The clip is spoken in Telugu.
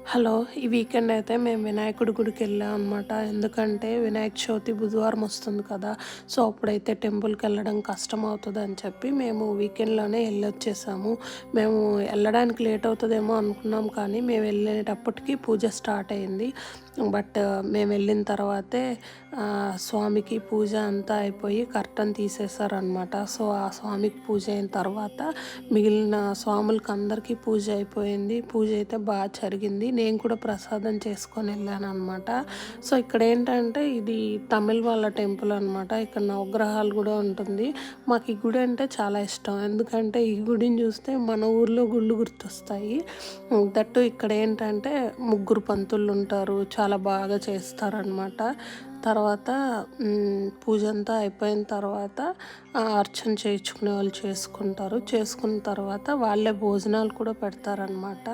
హలో! ఈ వీకెండ్ అయితే మేము వినాయకుడి గుడికి వెళ్ళాం అనమాట. ఎందుకంటే వినాయక చవితి బుధవారం వస్తుంది కదా! సో, అప్పుడైతే టెంపుల్‌కెళ్ళడం కష్టమవుతదని చెప్పి మేము వీకెండ్‌లోనే ఎళ్ళొచ్చేసాము. మేము ఎళ్ళడానికి లేట్ అవుతదేమో అనుకున్నాం కానీ, మేము వెళ్ళేటప్పటికి పూజ స్టార్ట్ అయింది. బట్ మేము వెళ్ళిన తర్వాతే స్వామికి పూజ అంతా అయిపోయి కర్టెన్ తీసేశారనమాట. సో, ఆ స్వామికి పూజ అయిన తర్వాత మిగిలిన స్వాములకి అందరికీ పూజ అయిపోయింది. పూజ అయితే జరిగింది. నేను కూడా ప్రసాదం చేసుకొని వెళ్ళాననమాట. సో, ఇక్కడేంటంటే ఇది తమిళ్ వాళ్ళ టెంపుల్ అనమాట. ఇక్కడ నవగ్రహాలు కూడా ఉంటుంది. మాకు ఈ గుడి అంటే చాలా ఇష్టం. ఎందుకంటే ఈ గుడిని చూస్తే మన ఊర్లో గుళ్ళు గుర్తొస్తాయి. దట్టు ఇక్కడ ఏంటంటే ముగ్గురు పంతులు ఉంటారు. చాలా బాగా చేస్తారనమాట. తర్వాత పూజ అంతా అయిపోయిన తర్వాత అర్చన చేయించుకునే వాళ్ళు చేసుకుంటారు. చేసుకున్న తర్వాత వాళ్ళే భోజనాలు కూడా పెడతారనమాట.